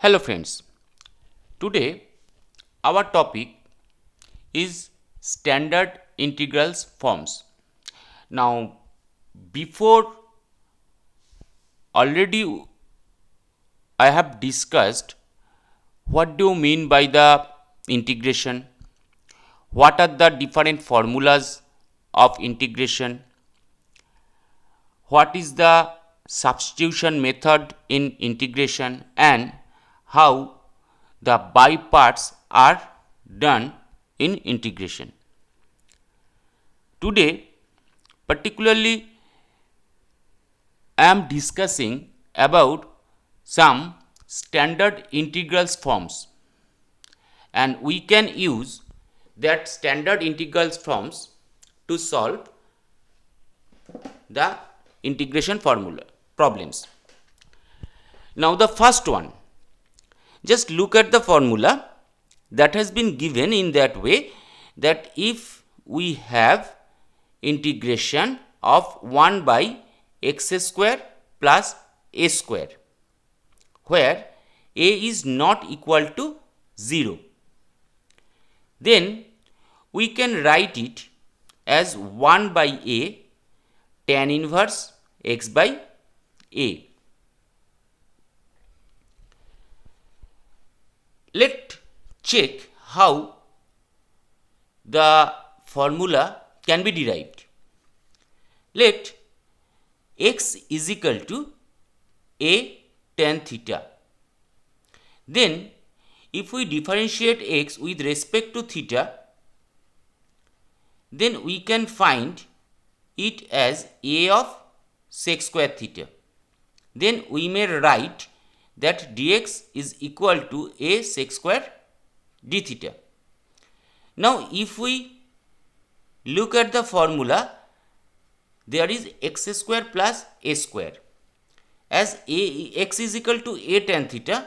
Hello friends, today our topic is standard integrals forms. Now before already I have discussed what do you mean by the integration, what are the different formulas of integration, what is the substitution method in integration and how the by parts are done in integration. Today, particularly, I am discussing about some standard integrals forms, and we can use that standard integrals forms to solve the integration formula problems. Now the first one, just look at the formula that has been given in that way that if we have integration of 1 by x square plus a square where a is not equal to 0, then we can write it as 1 by a tan inverse x by a. Let's check how the formula can be derived. Let x is equal to a tan theta. Then if we differentiate x with respect to theta, then we can find it as a of sec square theta. Then we may write that dx is equal to a sec square d theta. Now if we look at the formula, there is x square plus a square as x is equal to a tan theta.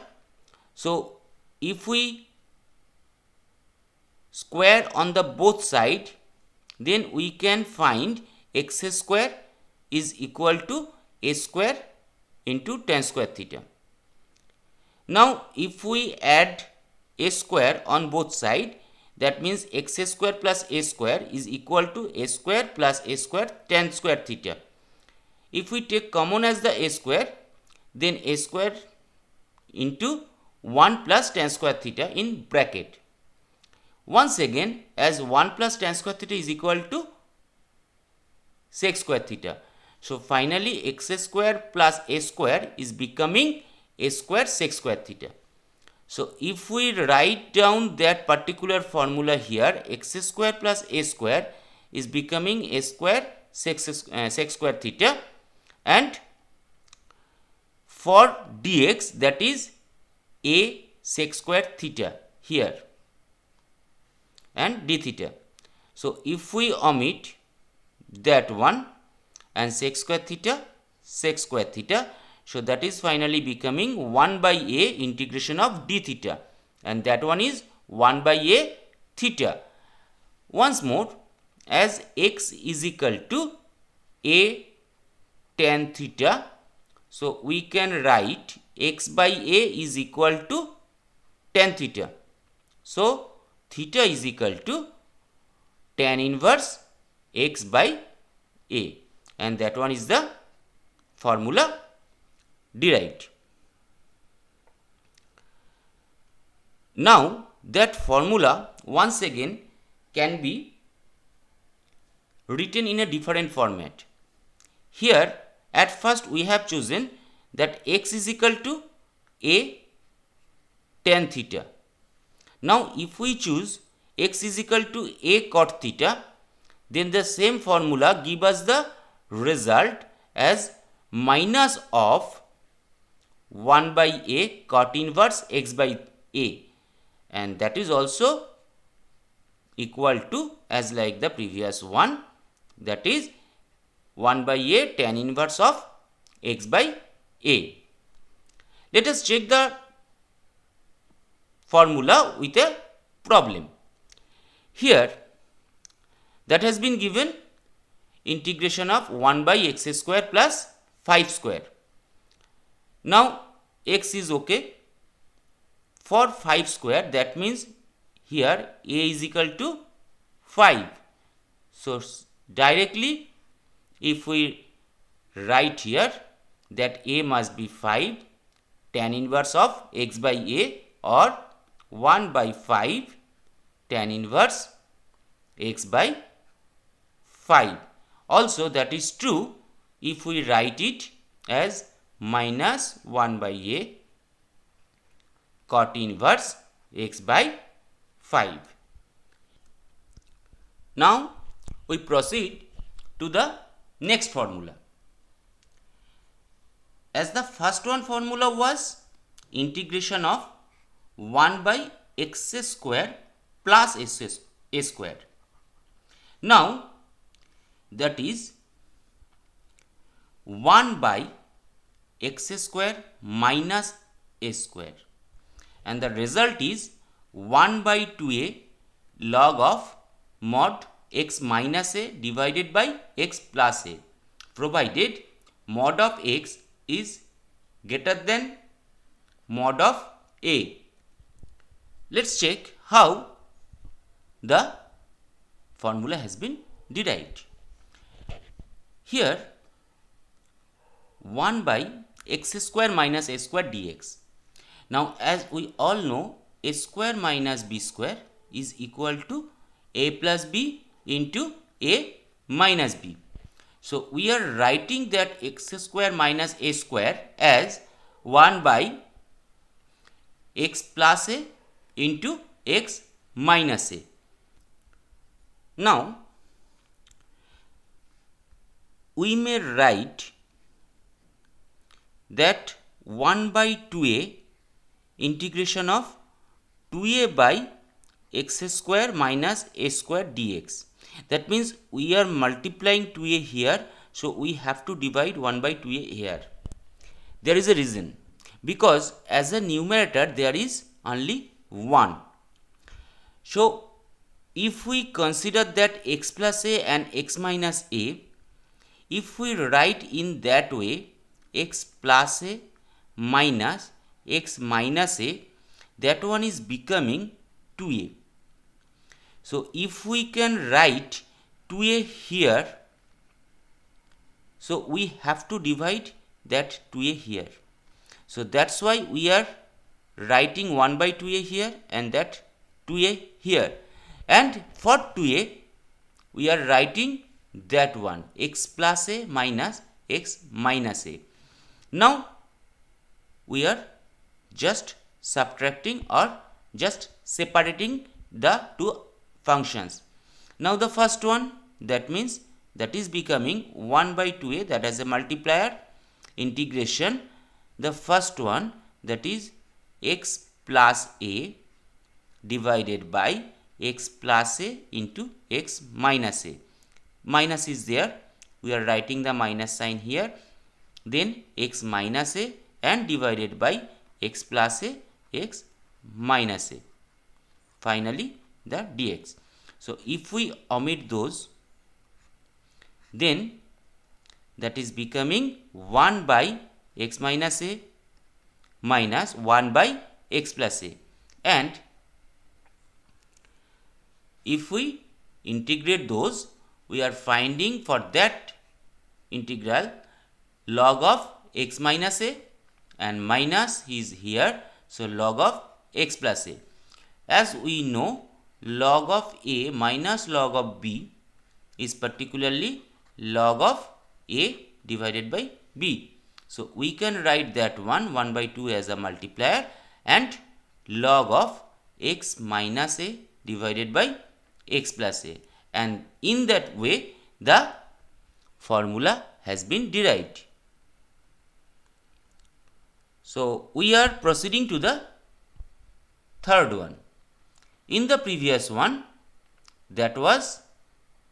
So if we square on the both side, then we can find x square is equal to a square into tan square theta. Now if we add a square on both sides, that means x square plus a square is equal to a square plus a square tan square theta. If we take common as the a square, then a square into 1 plus tan square theta in bracket. Once again, as 1 plus tan square theta is equal to sec square theta. So finally x square plus a square is becoming a square sec square theta. So if we write down that particular formula here, x square plus a square is becoming a square sec square theta, and for dx, that is a sec square theta here and d theta. So if we omit that one and sec square theta, so that is finally becoming 1 by a integration of d theta, and that one is 1 by a theta. Once more, as x is equal to a tan theta, so we can write x by a is equal to tan theta. So theta is equal to tan inverse x by a, and that one is the formula derived. Now that formula once again can be written in a different format. Here at first we have chosen that x is equal to a tan theta. Now if we choose x is equal to a cot theta, then the same formula gives us the result as minus of 1 by a cot inverse x by a, and that is also equal to as like the previous one, that is 1 by a tan inverse of x by a. Let us check the formula with a problem. Here that has been given integration of 1 by x square plus 5 square. Now x is okay, for 5 square, that means here a is equal to 5. So directly if we write here that a must be 5, tan inverse of x by a, or 1 by 5 tan inverse x by 5. Also that is true if we write it as minus 1 by a cot inverse x by 5. Now we proceed to the next formula. As the first one formula was integration of 1 by x square plus a square. Now that is 1 by x square minus a square, and the result is 1 by 2a log of mod x minus a divided by x plus a, provided mod of x is greater than mod of a. Let's check how the formula has been derived. Here 1 by x square minus a square dx. Now as we all know, a square minus b square is equal to a plus b into a minus b. So we are writing that x square minus a square as 1 by x plus a into x minus a. Now we may write that 1 by 2a integration of 2a by x square minus a square dx. That means we are multiplying 2a here, so we have to divide 1 by 2a here. There is a reason, because as a numerator there is only 1. So if we consider that x plus a and x minus a, if we write in that way x plus a minus x minus a, that one is becoming 2a. So if we can write 2a here, so we have to divide that 2a here. So that's why we are writing 1 by 2a here and that 2a here. And for 2a we are writing that one x plus a minus x minus a. Now we are just subtracting or just separating the two functions. Now the first one, that means that is becoming 1 by 2a, that has a multiplier, integration the first one, that is x plus a divided by x plus a into x minus a. Minus is there, we are writing the minus sign here, then x minus a and divided by x plus a, x minus a, finally the dx. So if we omit those, then that is becoming 1 by x minus a minus 1 by x plus a, and if we integrate those, we are finding for that integral log of x minus a, and minus is here, so log of x plus a. As we know, log of a minus log of b is particularly log of a divided by b. So we can write that 1 by 2 as a multiplier, and log of x minus a divided by x plus a, and in that way the formula has been derived. So we are proceeding to the third one. In the previous one, that was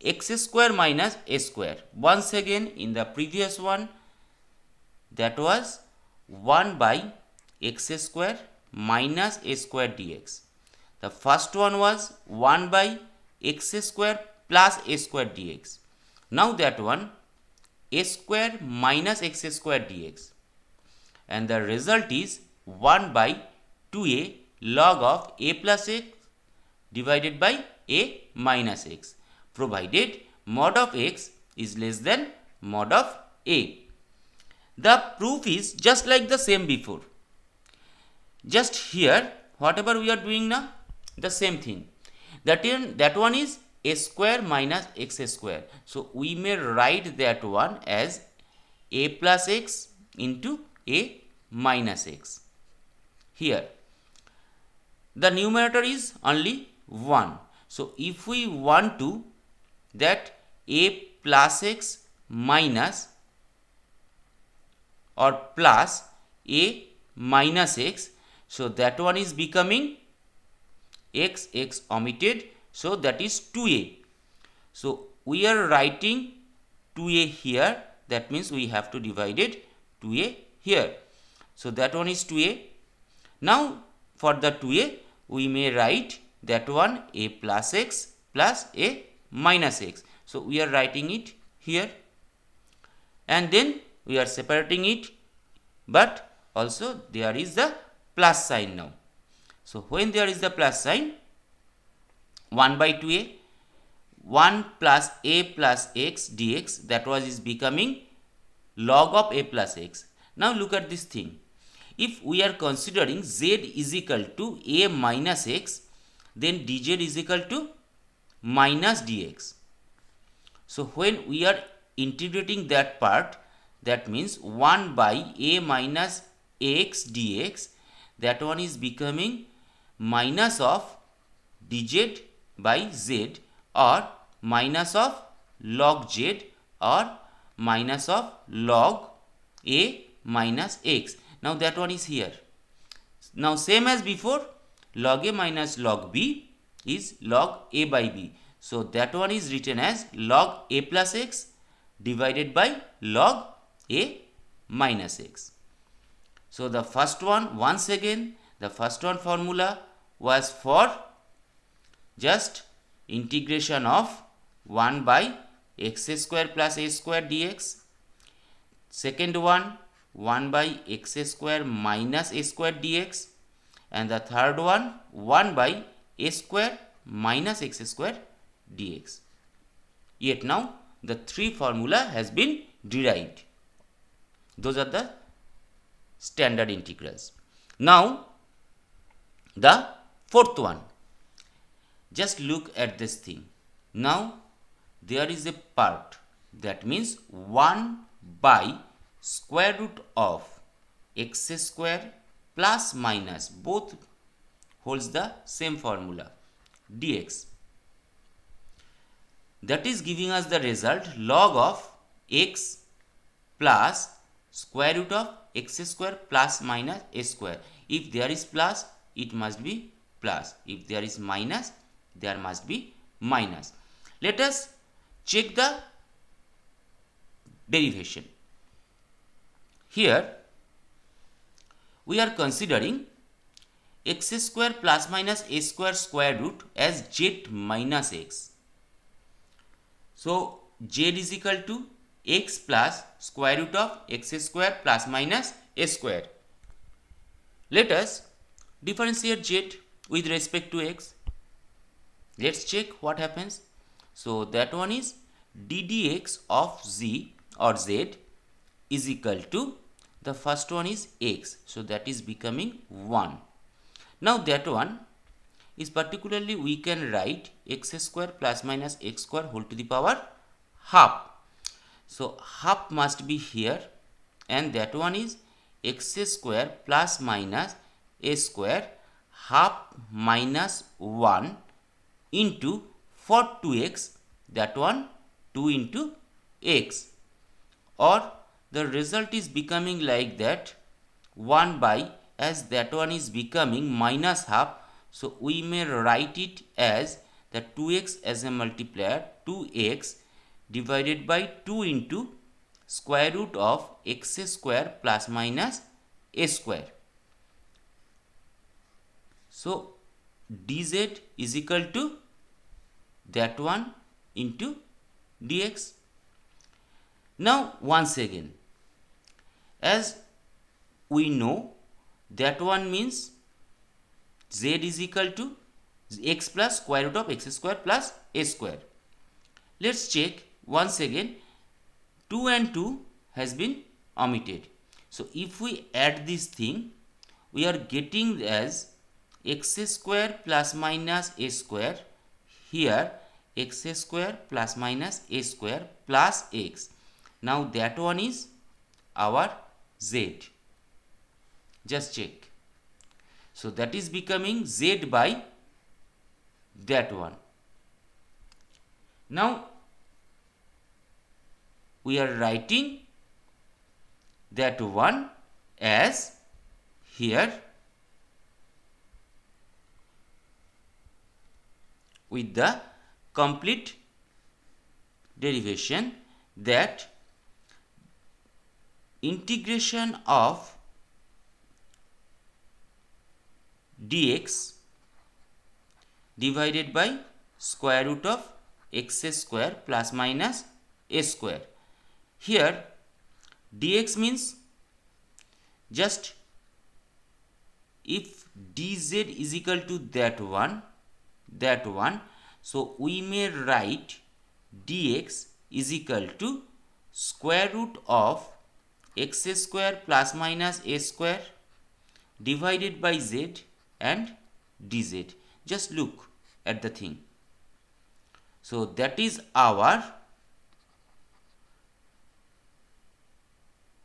x square minus a square. Once again, in the previous one, that was 1 by x square minus a square dx. The first one was 1 by x square plus a square dx. Now that one, a square minus x square dx, and the result is 1 by 2a log of a plus x divided by a minus x, provided mod of x is less than mod of a. The proof is just like the same before. Just here, whatever we are doing now, the same thing. That one is a square minus x square. So we may write that one as a plus x into a minus x. Here, the numerator is only 1. So if we want to that a plus x minus or plus a minus x, so that one is becoming x omitted, so that is 2a. So we are writing 2a here, that means we have to divide it 2a here. So that one is 2a. Now for the 2a we may write that one a plus x plus a minus x. So we are writing it here, and then we are separating it, but also there is the plus sign now. So when there is the plus sign, 1 by 2a, 1 plus a plus x dx, that was is becoming log of a plus x. Now look at this thing. If we are considering z is equal to a minus x, then dz is equal to minus dx. So when we are integrating that part, that means 1 by a minus x dx, that one is becoming minus of dz by z, or minus of log z, or minus of log a minus x. Now that one is here. Now same as before, log a minus log b is log a by b. So that one is written as log a plus x divided by log a minus x. So the first one, once again, the first one formula was for just integration of 1 by x square plus a square dx. Second one, 1 by x square minus a square dx. And the third one, 1 by a square minus x square dx. Yet now the three formula has been derived. Those are the standard integrals. Now the fourth one. Just look at this thing. Now there is a part, that means 1 by square root of x square plus minus, both holds the same formula, dx. That is giving us the result log of x plus square root of x square plus minus a square. If there is plus, it must be plus. If there is minus, there must be minus. Let us check the derivation. Here we are considering x square plus minus a square square root as z minus x. So z is equal to x plus square root of x square plus minus a square. Let us differentiate z with respect to x. Let's check what happens. So that one is d dx of z or z is equal to, the first one is x, so that is becoming 1. Now that one is particularly we can write x square plus minus x square whole to the power half. So half must be here, and that one is x square plus minus a square half minus 1 into for 2x, that one 2 into x, or the result is becoming like that 1 by, as that one is becoming minus half, so we may write it as the 2x as a multiplier, 2x divided by 2 into square root of x square plus minus a square. So dz is equal to that one into dx. Now once again, as we know, that one means z is equal to x plus square root of x square plus a square. Let's check once again. 2 and 2 has been omitted. So if we add this thing, we are getting as x square plus minus a square. Here x square plus minus a square plus x. Now that one is our z. Just check. So that is becoming z by that one. Now we are writing that one as here with the complete derivation, that integration of dx divided by square root of x square plus minus a square. Here dx means just if dz is equal to that one, so we may write dx is equal to square root of x square plus minus a square divided by z and dz. Just look at the thing. So that is our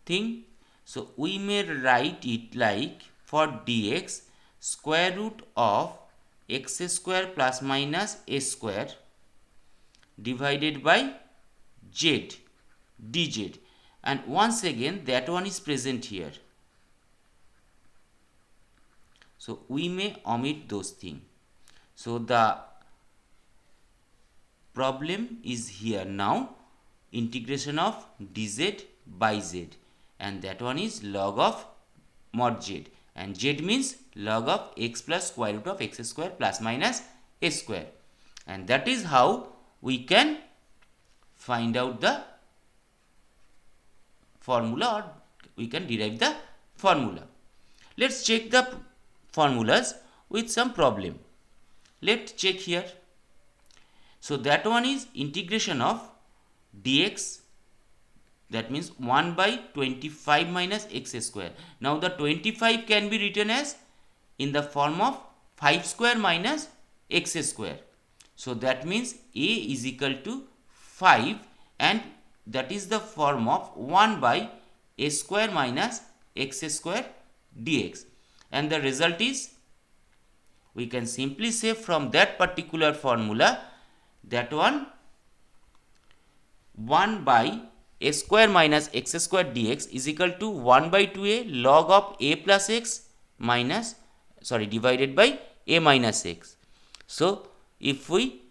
thing. So we may write it like, for dx, square root of x square plus minus a square divided by z dz, and once again that one is present here. So we may omit those things. So the problem is here now, integration of dz by z, and that one is log of mod z, and z means log of x plus square root of x square plus minus a square, and that is how we can find out the formula, or we can derive the formula. Let's check the formulas with some problem. Let's check here. So that one is integration of dx, that means 1 by 25 minus x square. Now the 25 can be written as in the form of 5 square minus x square. So that means a is equal to 5, and that is the form of 1 by a square minus x square dx, and the result is, we can simply say from that particular formula, that one 1 by a square minus x square dx is equal to 1 by 2a log of a plus x minus, divided by a minus x. So if we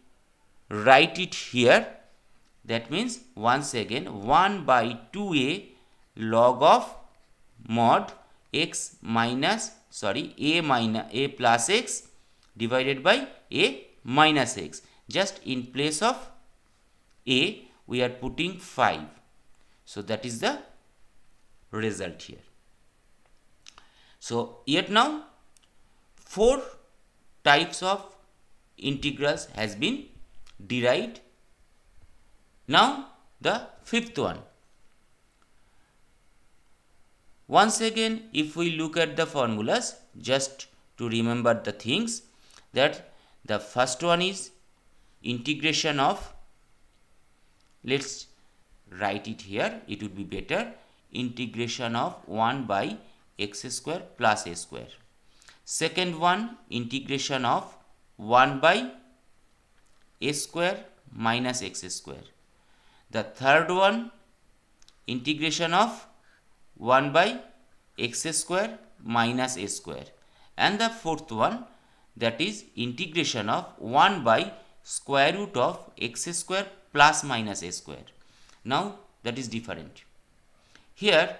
write it here, that means once again 1 by 2a log of mod x minus, a plus x divided by a minus x. Just in place of a we are putting 5. So that is the result here. So yet now 4 types of integrals has been derived. Now the 5th one. Once again, if we look at the formulas, just to remember the things, that the first one is integration of, let's write it here, it would be better, integration of 1 by x square plus a square. Second one, integration of 1 by a square minus x square. The third one, integration of 1 by x square minus a square, and the fourth one, that is integration of 1 by square root of x square plus minus a square. Now that is different. Here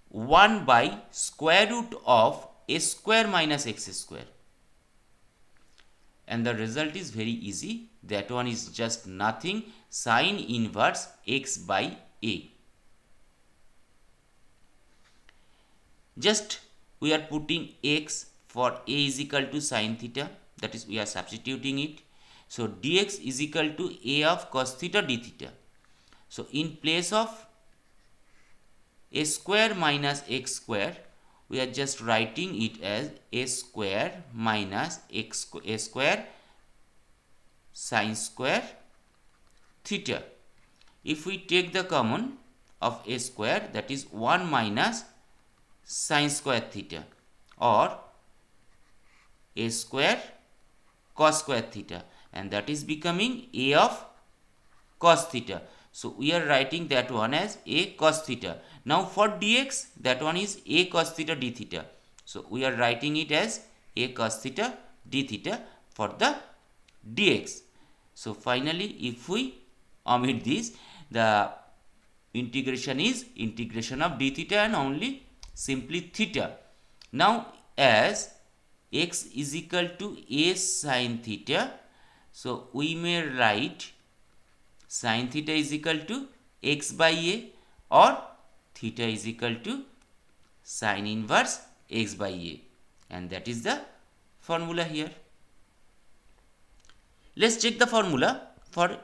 1 by square root of a square minus x square, and the result is very easy. That one is just nothing, sine inverse x by a. Just we are putting x for a is equal to sine theta, that is we are substituting it. So dx is equal to a of cos theta d theta. So in place of a square minus x square, we are just writing it as a square minus a square sine square theta. If we take the common of a square, that is 1 minus sine square theta, or a square cos square theta, and that is becoming a of cos theta. So we are writing that one as a cos theta. Now for dx, that one is a cos theta d theta. So we are writing it as a cos theta d theta for the dx. So finally, if we omit this, the integration is integration of d theta and only simply theta. Now as x is equal to a sine theta, so we may write sine theta is equal to x by a, or theta is equal to sine inverse x by a, and that is the formula here. Let's check the formula for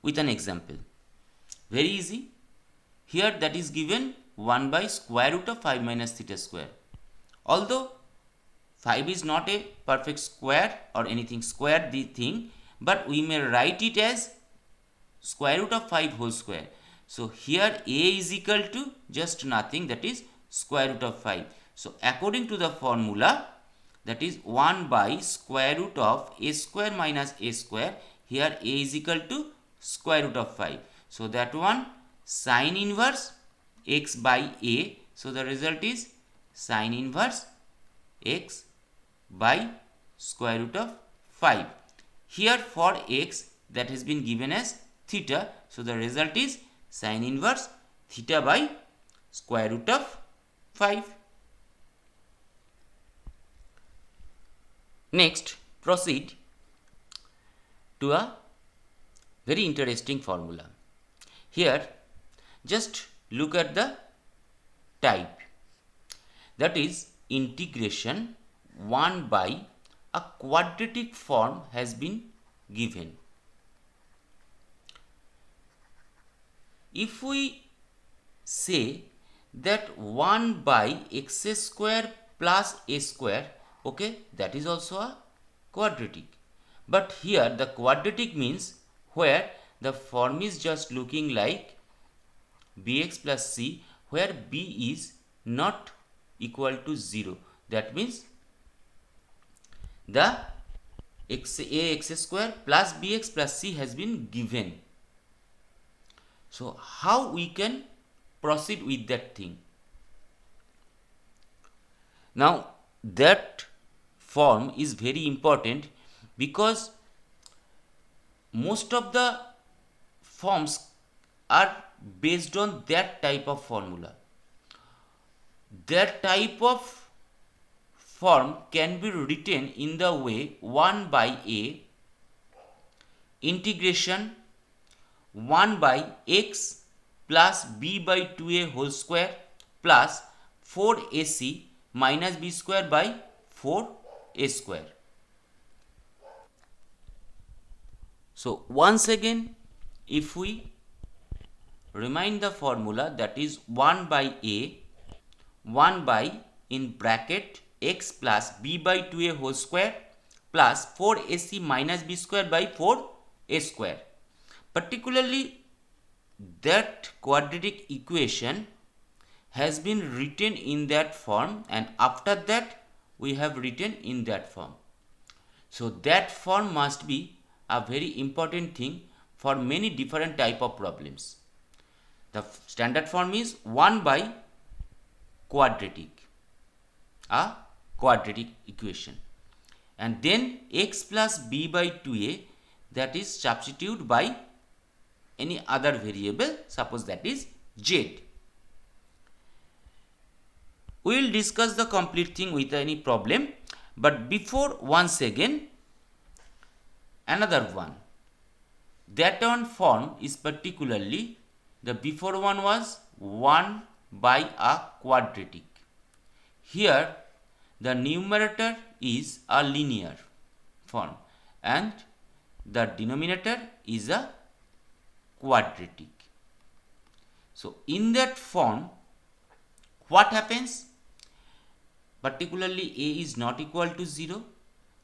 with an example. Very easy. Here that is given 1 by square root of 5 minus theta square. Although 5 is not a perfect square or anything square the thing, but we may write it as square root of 5 whole square. So here a is equal to just nothing, that is square root of 5. So according to the formula, that is 1 by square root of a square minus a square, here a is equal to square root of 5. So that one sine inverse x by a. So the result is sine inverse x by square root of 5. Here for x, that has been given as theta. So the result is sine inverse theta by square root of 5. Next, proceed to a very interesting formula. Here, just look at the type. That is integration 1 by a quadratic form has been given. If we say that 1 by x square plus a square, okay, that is also a quadratic. But here the quadratic means where the form is just looking like bx plus c, where b is not equal to 0. That means the ax square plus bx plus c has been given. So how we can proceed with that thing? Now that form is very important, because most of the forms are based on that type of formula. That type of form can be written in the way 1 by a integration 1 by x plus b by 2a whole square plus 4ac minus b square by 4a square. So once again, if we remind the formula, that is 1 by a, 1 by in bracket x plus b by 2a whole square plus 4ac minus b square by 4a square. Particularly that quadratic equation has been written in that form, and after that we have written in that form. So that form must be a very important thing for many different type of problems. The standard form is 1 by quadratic, a quadratic equation, and then x plus b by 2a, that is substitute by any other variable, suppose that is z. We will discuss the complete thing with any problem, but before, once again another one. That one form is particularly, the before one was 1 by a quadratic. Here the numerator is a linear form and the denominator is a quadratic. So in that form, what happens? Particularly a is not equal to 0.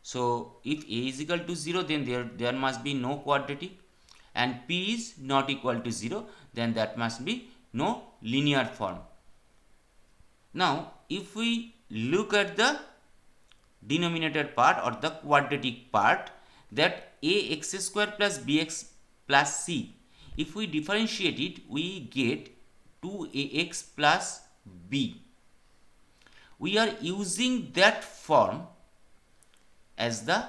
So if a is equal to 0, then there must be no quadratic, and p is not equal to 0, then that must be no linear form. Now if we look at the denominator part or the quadratic part, that ax square plus bx plus c, if we differentiate it, we get 2ax plus b. We are using that form as the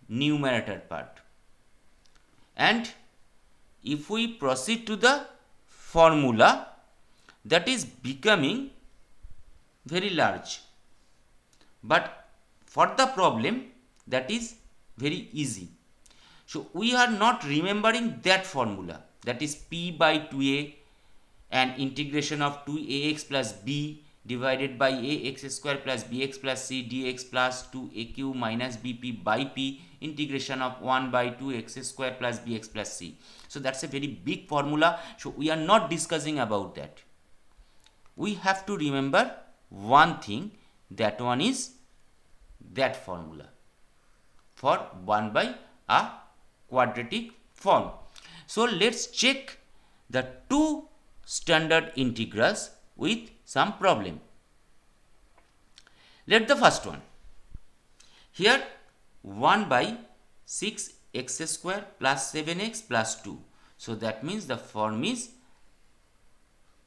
numerator part, and if we proceed to the formula, that is becoming very large, but for the problem that is very easy. So we are not remembering that formula, that is p by 2a and integration of 2ax plus b divided by ax square plus bx plus c dx plus 2aq minus bp by p integration of 1 by 2x square plus bx plus c. So that's a very big formula, so we are not discussing about that. We have to remember one thing, that one is that formula for 1 by a quadratic form. So let's check the two standard integrals with some problem. Let the first one. Here 1 by 6x square plus 7x plus 2. So that means the form is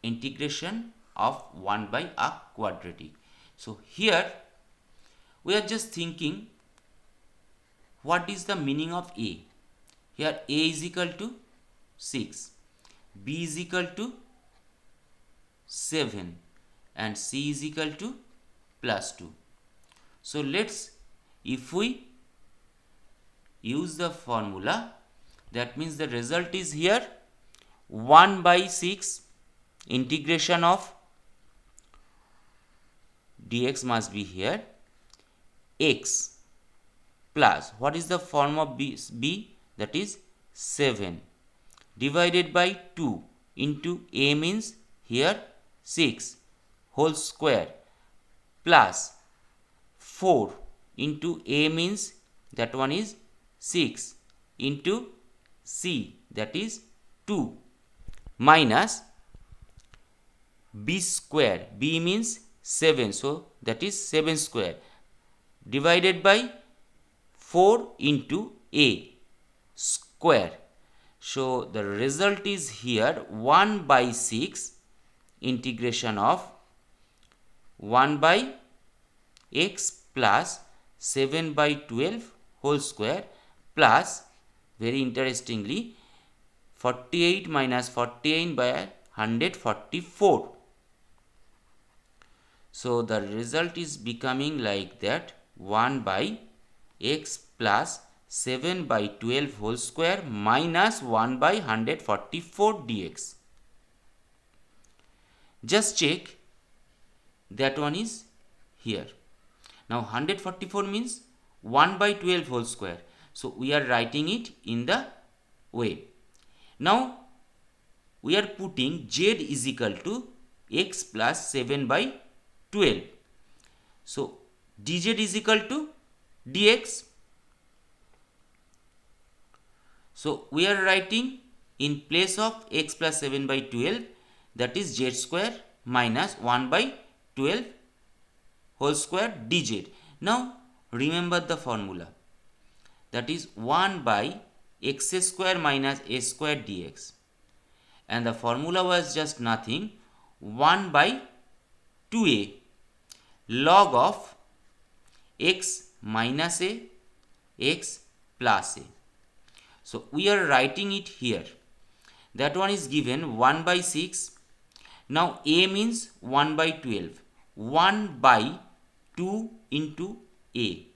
integration of 1 by a quadratic. So here we are just thinking, what is the meaning of a? Here a is equal to 6, b is equal to 7 and c is equal to plus 2. So if we use the formula, that means the result is here 1 by 6 integration of dx must be here x plus, what is the form of b? That is 7 divided by 2 into a means here 6 whole square plus 4 into a means that one is 6 into c, that is 2, minus b square, b means 7, so that is 7 square divided by 4 into a square. So the result is here 1 by 6 integration of 1 by x plus 7 by 12 whole square plus, very interestingly, 48 minus 49 by 144. So the result is becoming like that, 1 by x plus 7 by 12 whole square minus 1 by 144 dx. Just check, that one is here. Now 144 means 1 by 12 whole square. So we are writing it in the way. Now we are putting z is equal to x plus 7 by 12. So dz is equal to dx. So we are writing in place of x plus 7 by 12, that is z square minus 1 by 12 whole square dz. Now remember the formula, that is 1 by x square minus a square dx, and the formula was just nothing, 1 by 2a log of x minus a x plus a. So we are writing it here, that one is given 1 by 6. Now a means 1 by 12, 1 by 2 into a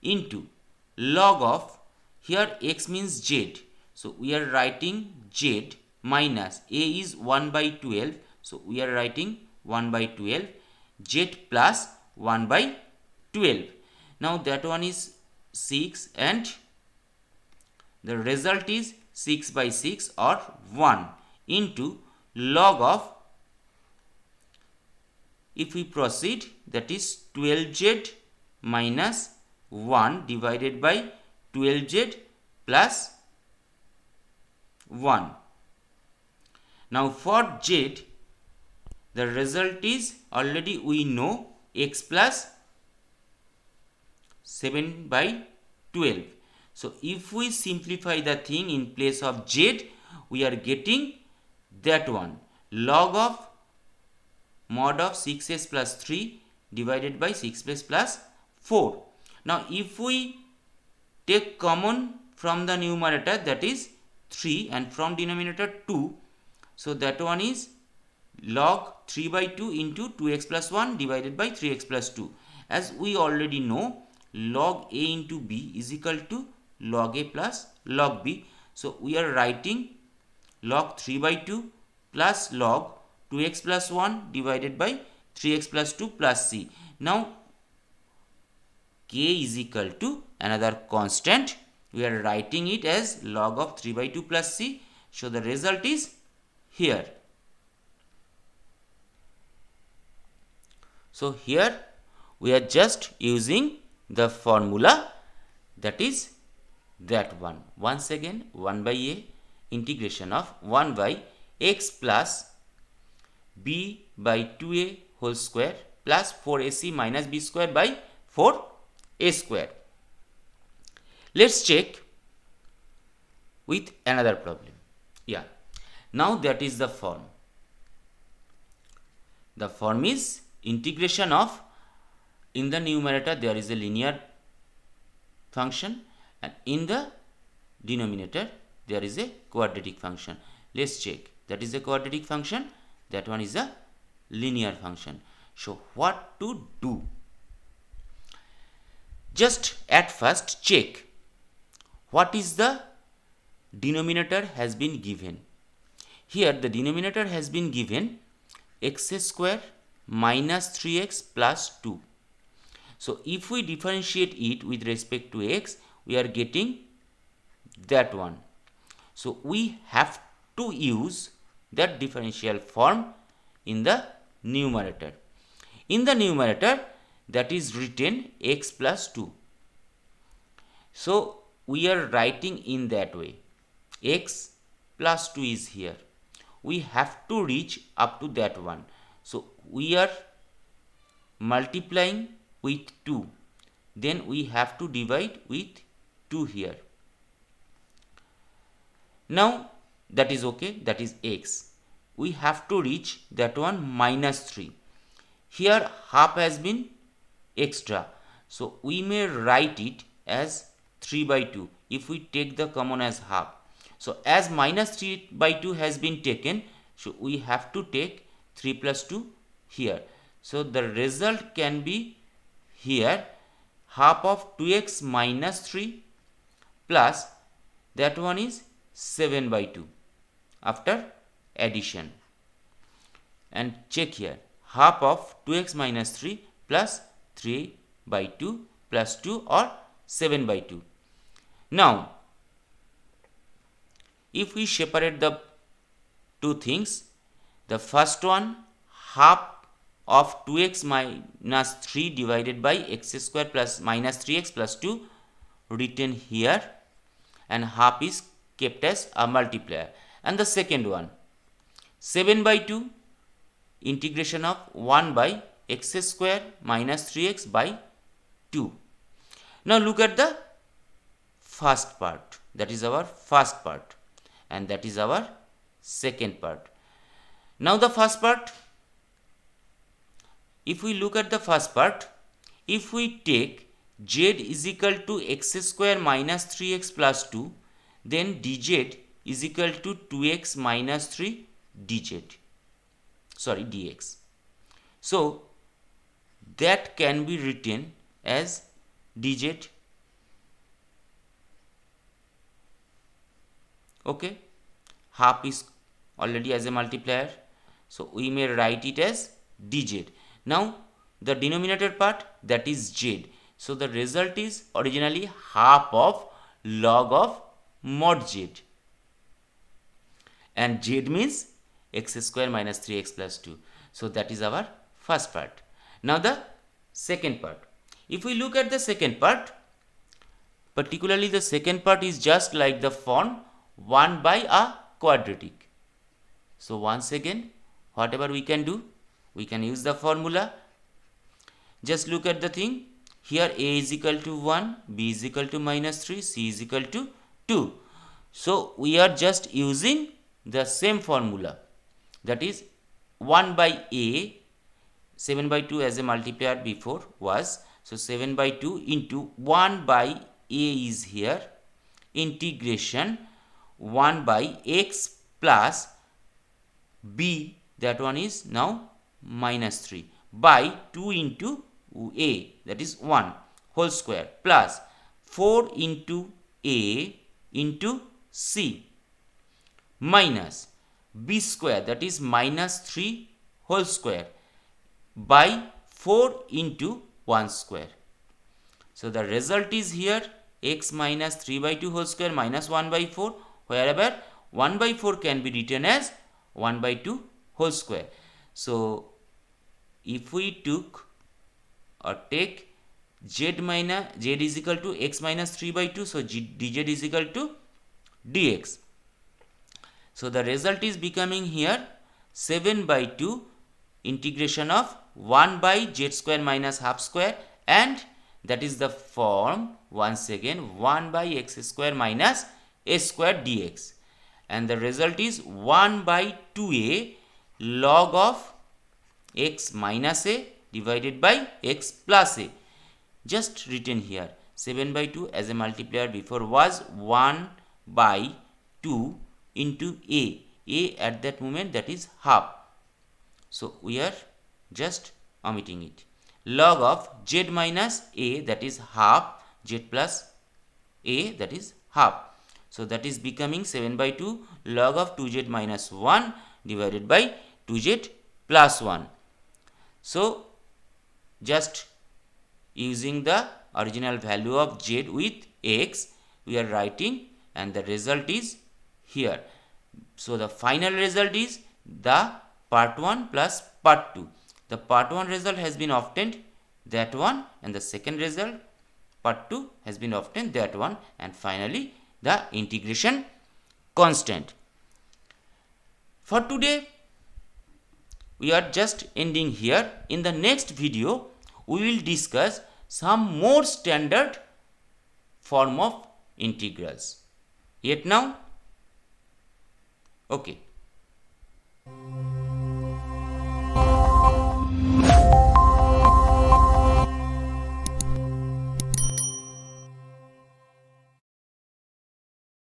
into log of, here x means z, so we are writing z minus a is 1 by 12, so we are writing 1 by 12 z plus 1 by 12. Now that one is 6 and the result is 6 by 6 or 1 into log of, if we proceed, that is 12z minus 1 divided by 12z plus 1. Now for z, the result is already we know x plus 7 by 12. So if we simplify the thing in place of z, we are getting that one, log of mod of 6s plus 3 divided by 6s plus 4. Now if we take common from the numerator, that is 3, and from denominator 2, so that one is log 3 by 2 into 2x plus 1 divided by 3x plus 2. As we already know, log a into b is equal to log a plus log b. So we are writing log 3 by 2 plus log 2x plus 1 divided by 3x plus 2 plus c. Now k is equal to another constant. We are writing it as log of 3 by 2 plus c. So the result is here. So here we are just using the formula, that is that one. Once again, 1 by a integration of 1 by x plus b by 2a whole square plus 4ac minus b square by 4a square. Let's check with another problem. Yeah, now that is the form. The form is integration of, in the numerator there is a linear function and in the denominator there is a quadratic function. Let's check. That is a quadratic function, that one is a linear function. So what to do? Just at first check what is the denominator has been given. Here the denominator has been given x square minus 3x plus 2. So if we differentiate it with respect to x, we are getting that one. So we have to use that differential form in the numerator. In the numerator, that is written x plus 2. So we are writing in that way. X plus 2 is here. We have to reach up to that one. So we are multiplying with 2. Then we have to divide with 2 here. Now that is okay, that is x. We have to reach that one minus 3. Here half has been extra. So we may write it as 3 by 2 if we take the common as half. So as minus 3 by 2 has been taken, so we have to take 3 plus 2 here. So the result can be here half of 2x minus 3 plus that one is 7 by 2 after addition. And check here, half of 2x minus 3 plus 3 by 2 plus 2 or 7 by 2. Now if we separate the two things, the first one, half of 2x minus 3 divided by x square plus minus 3x plus 2 written here, and half is kept as a multiplier. And the second one, 7 by 2 integration of 1 by x square minus 3x by 2. Now look at the first part, that is our first part, and that is our second part. Now the first part, if we look at the first part, if we take z is equal to x square minus 3x plus 2, then dz is equal to 2x minus 3 dz, sorry dx. So that can be written as dz. Okay, half is already as a multiplier, so we may write it as dz. Now the denominator part, that is z. So the result is originally half of log of mod z, and z means x square minus 3x plus 2. So that is our first part. Now the second part. If we look at the second part, particularly the second part is just like the form 1 by a quadratic. So once again, whatever we can do, we can use the formula. Just look at the thing. Here a is equal to 1, b is equal to minus 3, c is equal to 2. So we are just using the same formula, that is 1 by a, 7 by 2 as a multiplier before was, so 7 by 2 into 1 by a is here, integration 1 by x plus b, that one is now minus 3, by 2 into a, that is 1 whole square, plus 4 into a into c, minus b square, that is minus 3 whole square, by 4 into 1 square. So the result is here x minus 3 by 2 whole square minus 1 by 4, wherever 1 by 4 can be written as 1 by 2 whole square. So if we took or take z is equal to x minus 3 by 2, so dz is equal to dx. So the result is becoming here 7 by 2 integration of 1 by z square minus half square, and that is the form once again 1 by x square minus a square dx, and the result is 1 by 2a log of x minus a divided by x plus a, just written here. 7 by 2 as a multiplier before was 1 by 2 into a at that moment, that is half, so we are just omitting it. Log of z minus a, that is half, z plus a, that is half. So that is becoming 7 by 2 log of 2z minus 1 divided by 2z plus 1. So just using the original value of z with x, we are writing, and the result is here. So the final result is the part 1 plus part 2. The part 1 result has been obtained, that one, and the second result part 2 has been obtained, that one, and finally the integration constant. For today we are just ending here. In the next video we will discuss some more standard form of integrals. Yet now, okay.